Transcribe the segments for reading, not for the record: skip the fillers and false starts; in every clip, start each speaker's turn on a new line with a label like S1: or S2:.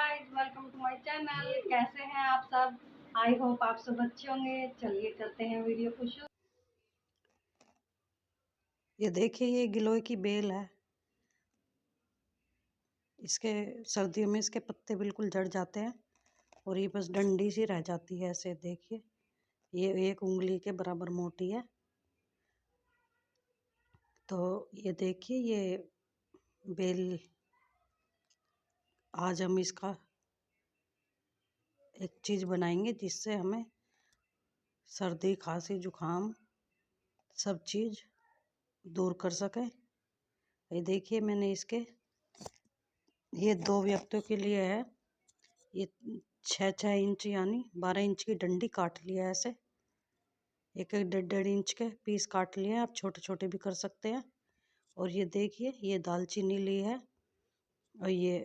S1: Guys, welcome to my channel. कैसे हैं आप सब? आई होप आप सब अच्छे होंगे। चलिए करते हैं वीडियो को शुरू।
S2: ये देखिए, ये गिलोय की बेल है। इसके सर्दियों में इसके पत्ते बिल्कुल झड़ जाते हैं और ये बस डंडी सी रह जाती है। ऐसे देखिए, ये 1 उंगली के बराबर मोटी है। तो ये देखिए, ये बेल आज हम इसका एक चीज़ बनाएंगे जिससे हमें सर्दी, खांसी, जुकाम सब चीज़ दूर कर सके। ये देखिए, मैंने ये 2 व्यक्तियों के लिए है। ये 6-6 इंच यानी 12 इंच की डंडी काट लिया है। ऐसे 1-1, 1.5-1.5 इंच के पीस काट लिए हैं। आप छोटे छोटे भी कर सकते हैं। और ये देखिए, ये दालचीनी ली है और ये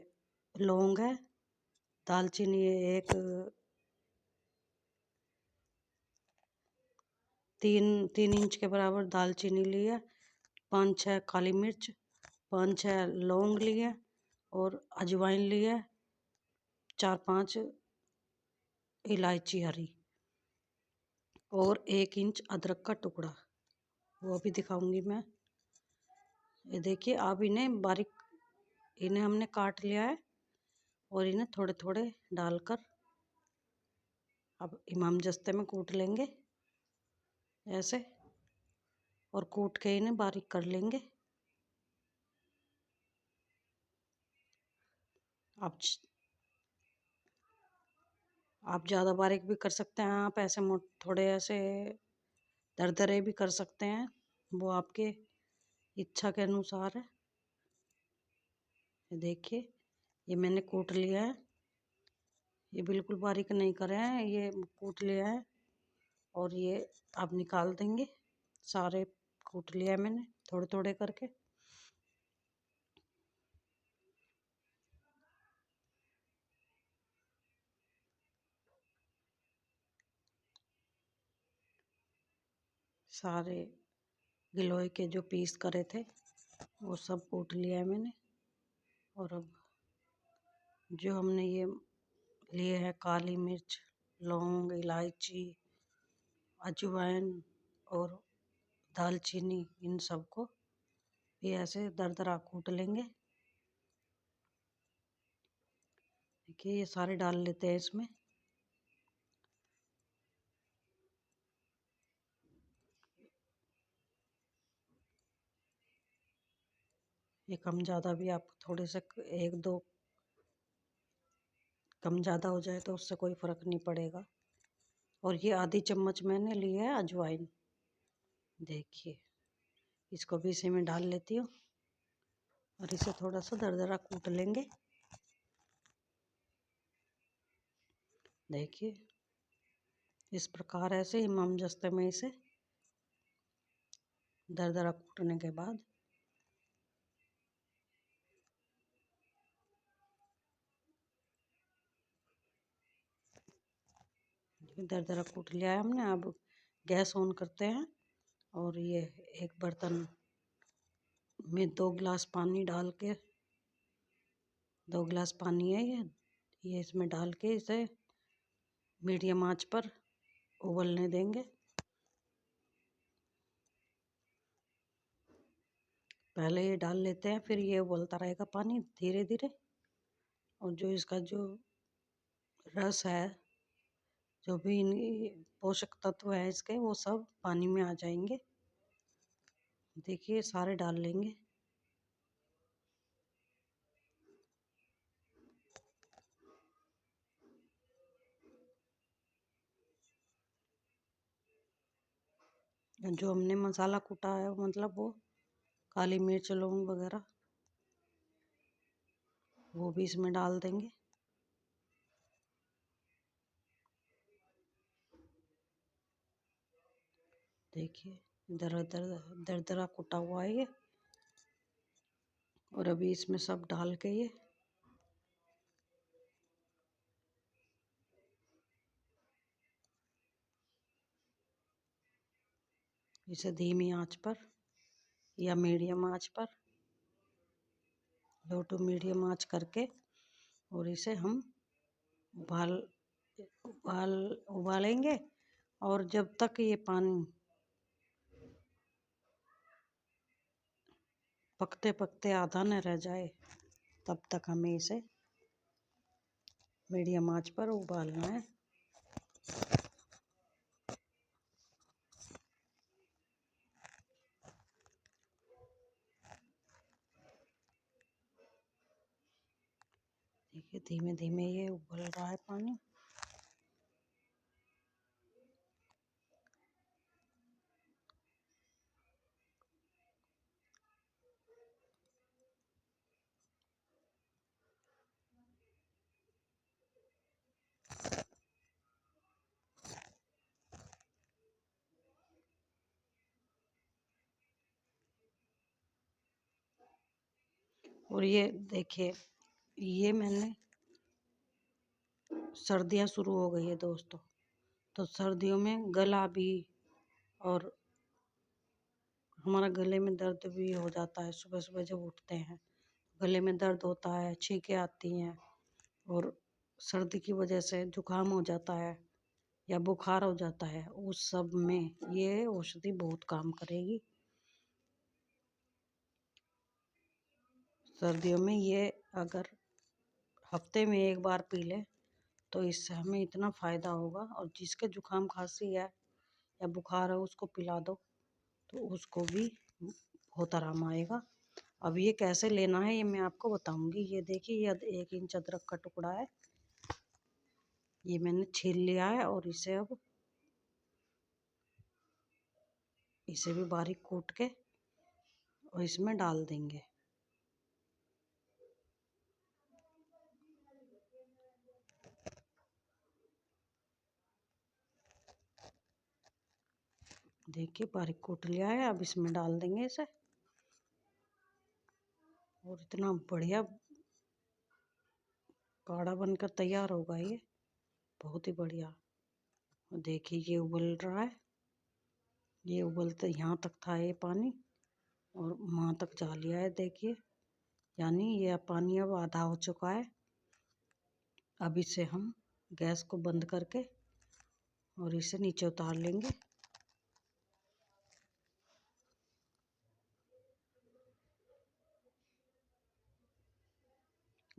S2: लौंग है। दालचीनी एक 3 इंच के बराबर दालचीनी ली है। 5-6 काली मिर्च, 5-6 लौंग लिए और अजवाइन ली है। 4-5 इलायची हरी और 1 इंच अदरक का टुकड़ा, वो भी दिखाऊंगी मैं। ये देखिए, आप इन्हें हमने काट लिया है और इन्हें थोड़े थोड़े डालकर अब इमाम जस्ते में कूट लेंगे ऐसे, और कूट के इन्हें बारीक कर लेंगे। आप आप ज़्यादा बारीक भी कर सकते हैं। आप ऐसे थोड़े ऐसे दरदरे भी कर सकते हैं, वो आपके इच्छा के अनुसार है। ये देखिए, ये मैंने कूट लिया है। ये बिल्कुल बारीक नहीं करे हैं, ये कूट लिया है। और ये आप निकाल देंगे। सारे कूट लिया है मैंने थोड़े थोड़े करके। सारे गिलोय के जो पीस करे थे वो सब कूट लिया है मैंने। और अब जो हमने ये लिए हैं काली मिर्च, लौंग, इलायची, अजवाइन और दालचीनी, इन सबको भी ऐसे दरदरा कूट लेंगे। देखिए, ये सारे डाल लेते हैं इसमें। ये कम ज़्यादा भी आप थोड़े से 1-2 कम ज़्यादा हो जाए तो उससे कोई फ़र्क नहीं पड़ेगा। और ये आधी चम्मच मैंने ली है अजवाइन। देखिए, इसको भी इसी में डाल लेती हूँ और इसे थोड़ा सा दरदरा कूट लेंगे। देखिए, इस प्रकार ऐसे इमाम जस्ते में इसे दरदरा कूटने के बाद दरदरा कूट लिया है हमने। अब गैस ऑन करते हैं और ये एक बर्तन में 2 गिलास पानी डाल के, 2 गिलास पानी है ये इसमें डाल के इसे मीडियम आंच पर उबलने देंगे। पहले ये डाल लेते हैं, फिर ये उबलता रहेगा पानी धीरे धीरे। और जो इसका जो रस है, जो भी पोषक तत्व है इसके, वो सब पानी में आ जाएंगे। देखिए, सारे डाल लेंगे। जो हमने मसाला कूटा है, मतलब वो काली मिर्च, लौंग वगैरह, वो भी इसमें डाल देंगे। देखिए, दरदरा कुटा हुआ है ये। और अभी इसमें सब डाल के ये इसे धीमी आंच पर या मीडियम आंच पर, लो टू मीडियम आंच करके, और इसे हम उबाल उबाल उबालेंगे। और जब तक ये पानी पकते पकते आधा न रह जाए तब तक हमें इसे मीडियम आंच पर उबालना है। देखिए धीमे धीमे ये उबल रहा है पानी। और ये देखिए, ये मैंने सर्दियाँ शुरू हो गई है दोस्तों, तो सर्दियों में गला भी और हमारा गले में दर्द भी हो जाता है। सुबह सुबह जब उठते हैं गले में दर्द होता है, छींकें आती हैं और सर्दी की वजह से जुकाम हो जाता है या बुखार हो जाता है, उस सब में ये औषधि बहुत काम करेगी। सर्दियों में ये अगर हफ्ते में एक बार पी ले तो इससे हमें इतना फ़ायदा होगा। और जिसके जुकाम खांसी है या बुखार है उसको पिला दो तो उसको भी बहुत आराम आएगा। अब ये कैसे लेना है ये मैं आपको बताऊंगी। ये देखिए, ये 1 इंच अदरक का टुकड़ा है, ये मैंने छील लिया है और इसे भी बारीक कूट के और इसमें डाल देंगे। देखिए बारीक कूट लिया है, अब इसमें डाल देंगे इसे। और इतना बढ़िया काढ़ा बनकर तैयार होगा ये, बहुत ही बढ़िया। देखिए ये उबल रहा है, ये उबलते यहाँ तक था ये पानी और वहाँ तक जा लिया है। देखिए यानी ये पानी अब आधा हो चुका है। अब इसे हम गैस को बंद करके और इसे नीचे उतार लेंगे।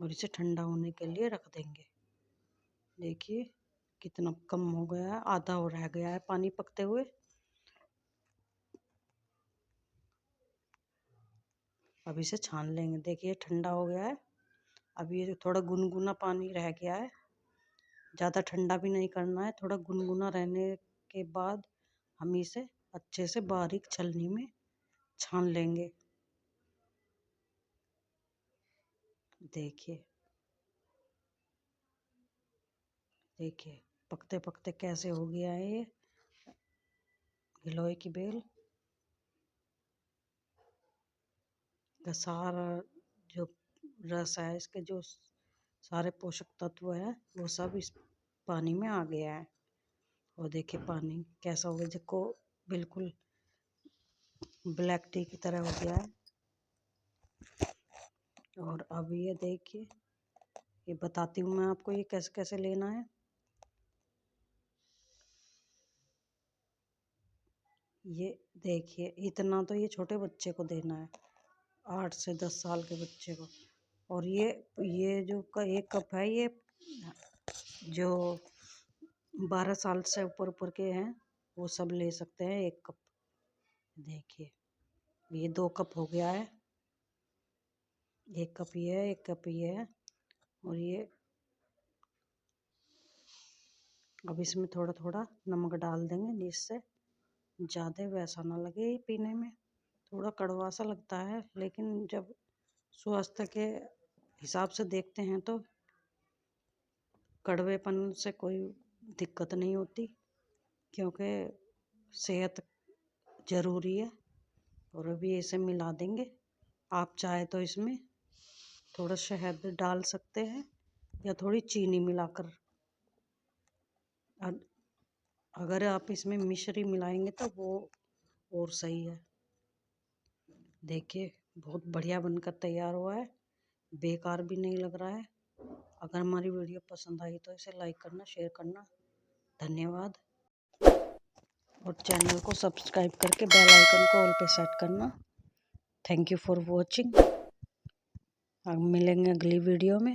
S2: और इसे ठंडा होने के लिए रख देंगे। देखिए कितना कम हो गया है, आधा हो रह गया है पानी पकते हुए। अब इसे छान लेंगे। देखिए ठंडा हो गया है। अब ये थोड़ा गुनगुना पानी रह गया है, ज़्यादा ठंडा भी नहीं करना है। थोड़ा गुनगुना रहने के बाद हम इसे अच्छे से बारीक छलनी में छान लेंगे। देखिए देखिए पकते पकते कैसे हो गया है ये गिलोय की बेल का सारा जो रस है, इसके जो सारे पोषक तत्व है वो सब इस पानी में आ गया है। और देखिए पानी कैसा हो गया, जिसको बिल्कुल ब्लैक टी की तरह हो गया है। और अब ये देखिए, ये बताती हूँ मैं आपको ये कैसे कैसे लेना है। ये देखिए इतना तो ये छोटे बच्चे को देना है, 8 से 10 साल के बच्चे को। और ये जो एक कप है, ये जो 12 साल से ऊपर ऊपर के हैं वो सब ले सकते हैं 1 कप। देखिए ये 2 कप हो गया है, 1 कप ये है, 1 कप ये है। और ये अब इसमें थोड़ा थोड़ा नमक डाल देंगे जिससे ज़्यादा वैसा ना लगे पीने में। थोड़ा कड़वा सा लगता है लेकिन जब स्वास्थ्य के हिसाब से देखते हैं तो कड़वेपन से कोई दिक्कत नहीं होती, क्योंकि सेहत ज़रूरी है। और अभी इसे मिला देंगे। आप चाहे तो इसमें थोड़ा शहद डाल सकते हैं या थोड़ी चीनी मिलाकर। अगर आप इसमें मिश्री मिलाएंगे तो वो और सही है। देखिए बहुत बढ़िया बनकर तैयार हुआ है, बेकार भी नहीं लग रहा है। अगर हमारी वीडियो पसंद आई तो इसे लाइक करना, शेयर करना। धन्यवाद। और चैनल को सब्सक्राइब करके बेल आइकन को ऑल पे सेट करना। Thank you for watching. अब मिलेंगे अगली वीडियो में।